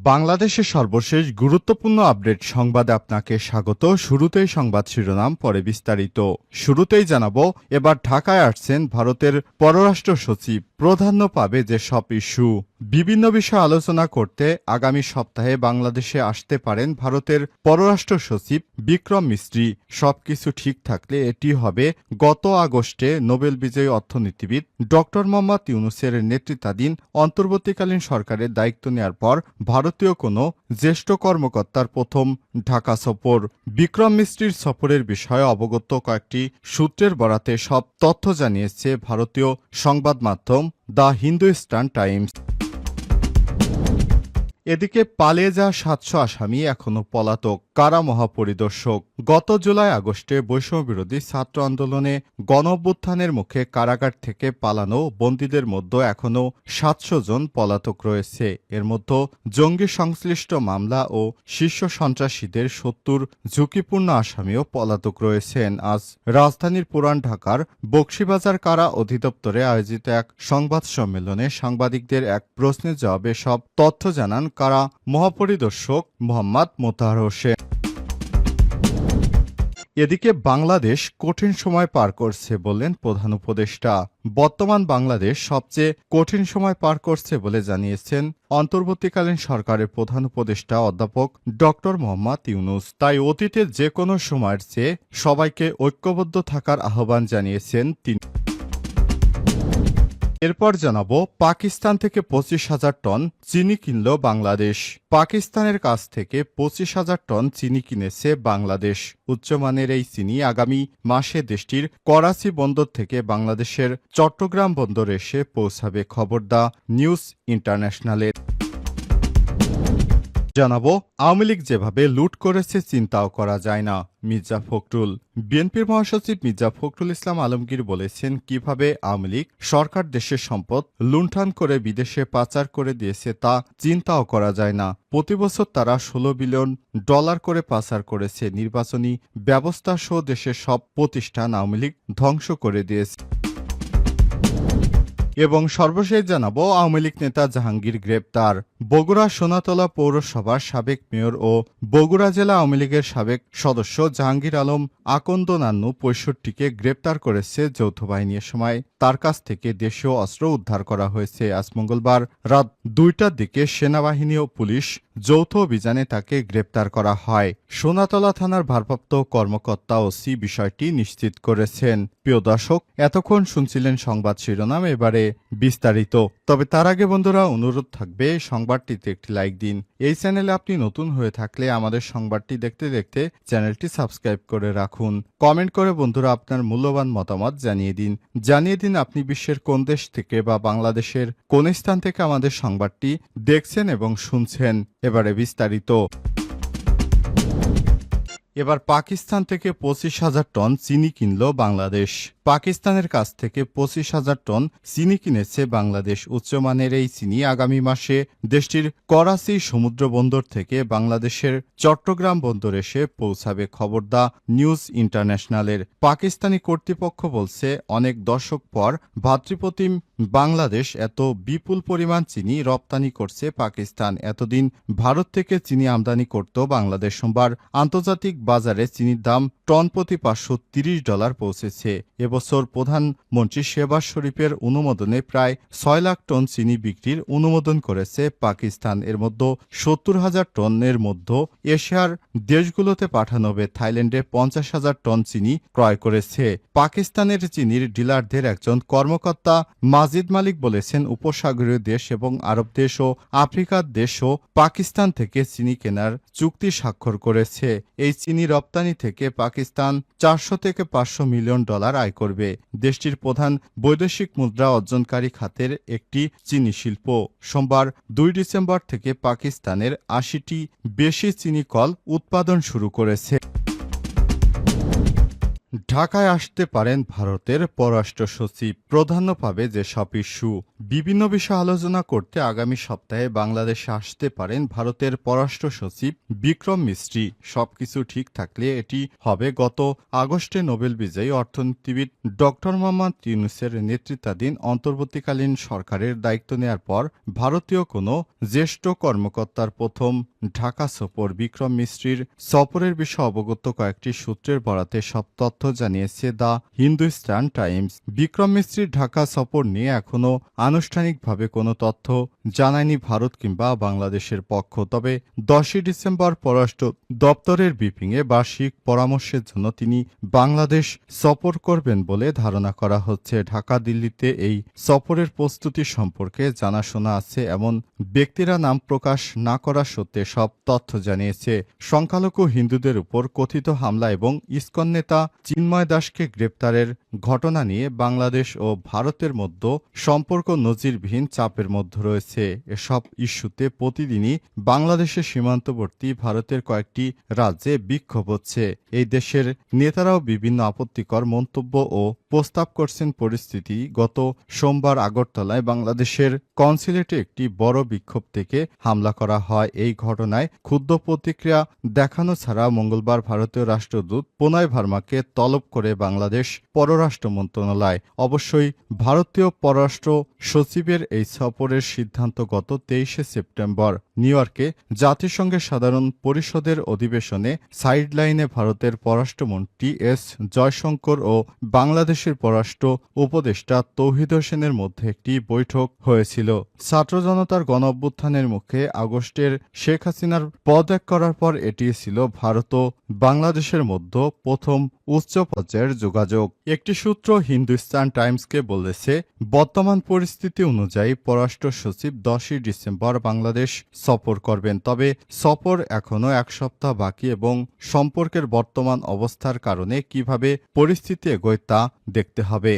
বাংলাদেশের সর্বশেষ গুরুত্বপূর্ণ আপডেট সংবাদে আপনাকে স্বাগত। শুরুতেই সংবাদ শিরোনাম, পরে বিস্তারিত। শুরুতেই জানাবো, এবার ঢাকায় আসছেন ভারতের পররাষ্ট্র সচিব। প্রাধান্য পাবে যে সব ইস্যু। বিভিন্ন বিষয় আলোচনা করতে আগামী সপ্তাহে বাংলাদেশে আসতে পারেন ভারতের পররাষ্ট্র সচিব বিক্রম মিস্ত্রি। সবকিছু ঠিক থাকলে এটি হবে গত আগস্টে নোবেল বিজয়ী অর্থনীতিবিদ ডক্টর মোহাম্মদ ইউনূসের নেতৃত্বাধীন অন্তর্বর্তীকালীন সরকারের দায়িত্ব নেওয়ার পর ভারতীয় কোনো জ্যেষ্ঠ কর্মকর্তার প্রথম ঢাকা সফর। বিক্রম মিস্ত্রির সফরের বিষয়ে অবগত কয়েকটি সূত্রের বরাতে সব তথ্য জানিয়েছে ভারতীয় সংবাদ মাধ্যম দ্য হিন্দুস্তান টাইমস। এদিকে পালিয়ে যাওয়া ৭০০ আসামি এখনও পলাতক, কারা মহাপরিদর্শক। গত জুলাই আগস্টে বৈষম্যবিরোধী ছাত্র আন্দোলনে গণঅভ্যুত্থানের মুখে কারাগার থেকে পালানো বন্দীদের মধ্যে এখনও ৭০০ জন পলাতক রয়েছে। এর মধ্যে জঙ্গি সংশ্লিষ্ট মামলা ও শীর্ষ সন্ত্রাসীদের ৭০ ঝুঁকিপূর্ণ আসামিও পলাতক রয়েছেন। আজ রাজধানীর পুরান ঢাকার বকশীবাজার কারা অধিদপ্তরে আয়োজিত এক সংবাদ সম্মেলনে সাংবাদিকদের এক প্রশ্নের জবাবে সব তথ্য জানান কারা মহাপরিদর্শক মোহাম্মদ মোতাহার হোসেন। এদিকে বাংলাদেশ কঠিন সময় পার করছে বললেন প্রধান উপদেষ্টা। বর্তমান বাংলাদেশ সবচেয়ে কঠিন সময় পার করছে বলে জানিয়েছেন অন্তর্বর্তীকালীন সরকারের প্রধান উপদেষ্টা অধ্যাপক ডক্টর মোহাম্মদ ইউনূস। তাই অতীতের যে কোনো সময়ের চেয়ে সবাইকে ঐক্যবদ্ধ থাকার আহ্বান জানিয়েছেন তিনি। এরপর জানাবো, পাকিস্তান থেকে ২৫,০০০ টন চিনি কিনল বাংলাদেশ। পাকিস্তানের কাছ থেকে ২৫,০০০ টন চিনি কিনেছে বাংলাদেশ। উচ্চমানের এই চিনি আগামী মাসে দেশটির করাচি বন্দর থেকে বাংলাদেশের চট্টগ্রাম বন্দরে এসে পৌঁছাবে। খবর দ্য নিউজ ইন্টারন্যাশনালের। জানাবো, আওয়ামী লীগ যেভাবে লুট করেছে চিন্তাও করা যায় না, মির্জা ফখরুল। বিএনপির মহাসচিব মির্জা ফখরুল ইসলাম আলমগীর বলেছেন, কিভাবে আওয়ামী লীগ সরকার দেশের সম্পদ লুণ্ঠন করে বিদেশে পাচার করে দিয়েছে তা চিন্তাও করা যায় না। প্রতিবছর তারা $16 বিলিয়ন করে পাচার করেছে। নির্বাচনী ব্যবস্থা সহ দেশের সব প্রতিষ্ঠান আওয়ামী লীগ ধ্বংস করে দিয়েছে। এবং সর্বশেষ জানাবো, আওয়ামী লীগ নেতা জাহাঙ্গীর গ্রেপ্তার। বগুড়া সোনাতলা পৌরসভার সাবেক মেয়র ও বগুড়া জেলা আওয়ামী লীগের সাবেক সদস্য জাহাঙ্গীর আলম আকন্দ নান্নু ৬৫কে গ্রেপ্তার করেছে যৌথ বাহিনী। এ সময় তার কাছ থেকে দেশীয় অস্ত্র উদ্ধার করা হয়েছে। আজ মঙ্গলবার রাত ২টার দিকে সেনাবাহিনী ও পুলিশ যৌথ অভিযানে তাকে গ্রেপ্তার করা হয়। সোনাতলা থানার ভারপ্রাপ্ত কর্মকর্তা ওসি বিষয়টি নিশ্চিত করেছেন। প্রিয় দর্শক, এতক্ষণ শুনছিলেন সংবাদ শিরোনাম, এবারে বিস্তারিত। তবে তার আগে বন্ধুরা, অনুরোধ থাকবে সংবাদটিতে একটি লাইক দিন। এই চ্যানেলে আপনি নতুন হয়ে থাকলে আমাদের সংবাদটি দেখতে দেখতে চ্যানেলটি সাবস্ক্রাইব করে রাখুন। কমেন্ট করে বন্ধুরা আপনার মূল্যবান মতামত জানিয়ে দিন আপনি বিশ্বের কোন দেশ থেকে বা বাংলাদেশের কোন স্থান থেকে আমাদের সংবাদটি দেখছেন এবং শুনছেন। এবারে বিস্তারিত। এবার পাকিস্তান থেকে ২৫,০০০ টন চিনি কিনল বাংলাদেশ। পাকিস্তানের কাছ থেকে ২৫,০০০ টন চিনি কিনেছে বাংলাদেশ। উচ্চমানের এই চিনি আগামী মাসে দেশটির করাচি সমুদ্র বন্দর থেকে বাংলাদেশের চট্টগ্রাম বন্দর এসে পৌঁছাবে। খবর দ্য নিউজ ইন্টারন্যাশনালের। পাকিস্তানি কর্তৃপক্ষ বলছে, অনেক দশক পর ভ্রাতৃপ্রতিম বাংলাদেশ এত বিপুল পরিমাণ চিনি রপ্তানি করছে পাকিস্তান। এতদিন ভারত থেকে চিনি আমদানি করত বাংলাদেশ। সোমবার আন্তর্জাতিক বাজারে চিনির দাম টন প্রতি $৫৩০ পৌঁছেছে। এবছর প্রধানমন্ত্রী শেহবাজ শরীফের অনুমোদনে প্রায় ৬ লাখ টন চিনি বিক্রির অনুমোদন করেছে পাকিস্তান। এর মধ্যে ৭০,০০০ টনের মধ্যে এশিয়ার দেশগুলোতে পাঠানো হবে। থাইল্যান্ডে ৫০,০০০ টন চিনি ক্রয় করেছে। পাকিস্তানের চিনির ডিলারদের একজন কর্মকর্তা মাজিদ মালিক বলেছেন, উপসাগরীয় দেশ এবং আরব দেশ ও আফ্রিকার দেশও পাকিস্তান থেকে চিনি কেনার চুক্তি স্বাক্ষর করেছে। এই চিনি রপ্তানি থেকে পাকিস্তান $৪০০ থেকে $৫০০ মিলিয়ন আয় করবে। দেশটির প্রধান বৈদেশিক মুদ্রা অর্জনকারী খাতের একটি চিনি শিল্প। সোমবার ২ ডিসেম্বর থেকে পাকিস্তানের ৮০টি বেশি চিনি কল উৎপাদন শুরু করেছে। ঢাকায় আসতে পারেন ভারতের পররাষ্ট্র সচিব, প্রাধান্য পাবে যেসব ইস্যু। বিভিন্ন বিষয় আলোচনা করতে আগামী সপ্তাহে বাংলাদেশে আসতে পারেন ভারতের পররাষ্ট্র সচিব বিক্রম মিস্ত্রি। সবকিছু ঠিক থাকলে এটি হবে গত আগস্টে নোবেল বিজয়ী অর্থনীতিবিদ ডক্টর মোহাম্মদ ইউনূসের নেতৃত্বাধীন অন্তর্বর্তীকালীন সরকারের দায়িত্ব নেয়ার পর ভারতীয় কোনো জ্যেষ্ঠ কর্মকর্তার প্রথম ঢাকা সফর। বিক্রম মিস্ত্রির সফরের বিষয়ে অবগত কয়েকটি সূত্রের বরাতে সব তথ্য জানিয়েছে দ্য হিন্দুস্তান টাইমস। বিক্রম মিস্ত্রির ঢাকা সফর নিয়ে এখনও আনুষ্ঠানিকভাবে কোনো তথ্য জানায়নি ভারত কিংবা বাংলাদেশের পক্ষ। তবে 10ই ডিসেম্বর পররাষ্ট্র দপ্তরের ব্রিফিংয়ে বার্ষিক পরামর্শের জন্য তিনি বাংলাদেশ সফর করবেন বলে ধারণা করা হচ্ছে। ঢাকা দিল্লিতে এই সফরের প্রস্তুতি সম্পর্কে জানাশোনা আছে এমন ব্যক্তিরা নাম প্রকাশ না করা সত্ত্বে সব তথ্য জানিয়েছে। সংখ্যালঘু হিন্দুদের উপর কথিত হামলা এবং ইসকন নেতা চিন্ময় দাসকে গ্রেপ্তারের ঘটনা নিয়ে বাংলাদেশ ও ভারতের মধ্যে সম্পর্ক নজিরবিহীন চাপের মধ্যে রয়েছে। এসব ইস্যুতে প্রতিদিনই বাংলাদেশের সীমান্তবর্তী ভারতের কয়েকটি রাজ্যে বিক্ষোভ হচ্ছে। এই দেশের নেতারাও বিভিন্ন আপত্তিকর মন্তব্য ও প্রস্তাব করছেন। পরিস্থিতি গত সোমবার আগরতলায় বাংলাদেশের কনসুলেটে একটি বড় বিক্ষোভ থেকে হামলা করা হয়। এই ঘটনায় ক্ষুব্ধ প্রতিক্রিয়া দেখানো ছাড়া মঙ্গলবার ভারতীয় রাষ্ট্রদূত প্রণয় ভার্মাকে তলব করে বাংলাদেশ পররাষ্ট্র মন্ত্রণালয়। অবশ্যই ভারতীয় পররাষ্ট্র সচিবের এই সফরের সিদ্ধান্ত গত 23শে সেপ্টেম্বর নিউ ইয়র্কে জাতিসংঘের সাধারণ পরিষদের অধিবেশনে সাইডলাইনে ভারতের পররাষ্ট্রমন্ত্রী এস জয়শঙ্কর ও বাংলাদেশের পররাষ্ট্র উপদেষ্টা তৌহিদ হোসেনের মধ্যে একটি বৈঠক হয়েছিল। ছাত্র জনতার গণ অভ্যুত্থানের মুখে আগস্টের শেখ হাসিনার পদত্যাগ করার পর এটি ছিল ভারত ও বাংলাদেশের মধ্যে প্রথম উচ্চ পর্যায়ের যোগাযোগ। একটি সূত্র হিন্দুস্তান টাইমসকে বলেছে, বর্তমান পরিস্থিতি অনুযায়ী পররাষ্ট্র সচিব 10ই ডিসেম্বর বাংলাদেশ সফর করবেন। তবে সফর এখনও এক সপ্তাহ বাকি এবং সম্পর্কের বর্তমান অবস্থার কারণে কিভাবে পরিস্থিতি এগোয় তা দেখতে হবে।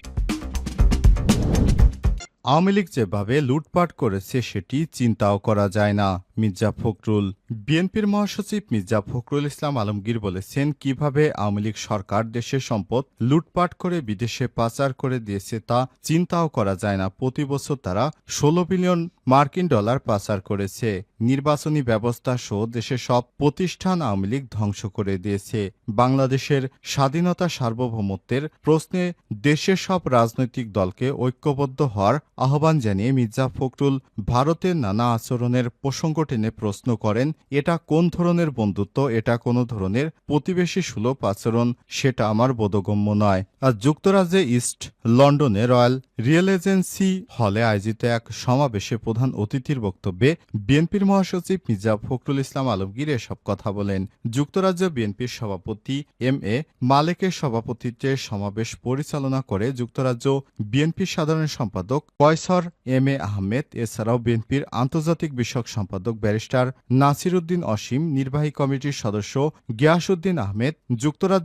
আওয়ামী লীগ যেভাবে লুটপাট করেছে সেটি চিন্তাও করা যায় না, মির্জা ফখরুল। বিএনপির মহাসচিব মির্জা ফখরুল ইসলাম আলমগীর বলেছেন, কিভাবে আওয়ামী লীগ সরকার দেশের সম্পদ লুটপাট করে বিদেশে পাচার করে দিয়েছে তা চিন্তাও করা যায় না। প্রতি বছর তারা 16 বিলিয়ন মার্কিন ডলার পাচার করেছে। নির্বাচনী ব্যবস্থা সহ দেশের সব প্রতিষ্ঠান আওয়ামী লীগ ধ্বংস করে দিয়েছে। বাংলাদেশের স্বাধীনতা সার্বভৌমত্বের প্রশ্নে দেশের সব রাজনৈতিক দলকে ঐক্যবদ্ধ হওয়ার আহ্বান জানিয়ে মির্জা ফখরুল ভারতের নানা আচরণের প্রসঙ্গ টেনে প্রশ্ন করেন, এটা কোন ধরনের বন্ধুত্ব? এটা কোন ধরনের প্রতিবেশী সুলভ আচরণ? সেটা আমার বোধগম্য নয়। আর যুক্তরাজ্যে ইস্ট লন্ডনে রয়্যাল রিয়েল এজেন্সি হলে আয়োজিত এক সমাবেশে প্রধান অতিথির বক্তব্যে বিএনপির মহাসচিব মির্জা ফখরুল ইসলাম আলমগীর এসব কথা বলেন। যুক্তরাজ্য বিএনপির সভাপতি এম.এ. মালেকের সভাপতিত্বে সমাবেশ পরিচালনা করে যুক্তরাজ্য বিএনপির সাধারণ সম্পাদক কয়সর এম.এ. আহমেদ। এছাড়াও বিএনপির আন্তর্জাতিক বিষয়ক সম্পাদক ব্যারিস্টার নাসির উদ্দিন অসীম, নির্বাহী কমিটির সদস্য গিয়াসউদ্দিন আহমেদ, যুক্তরাজ্য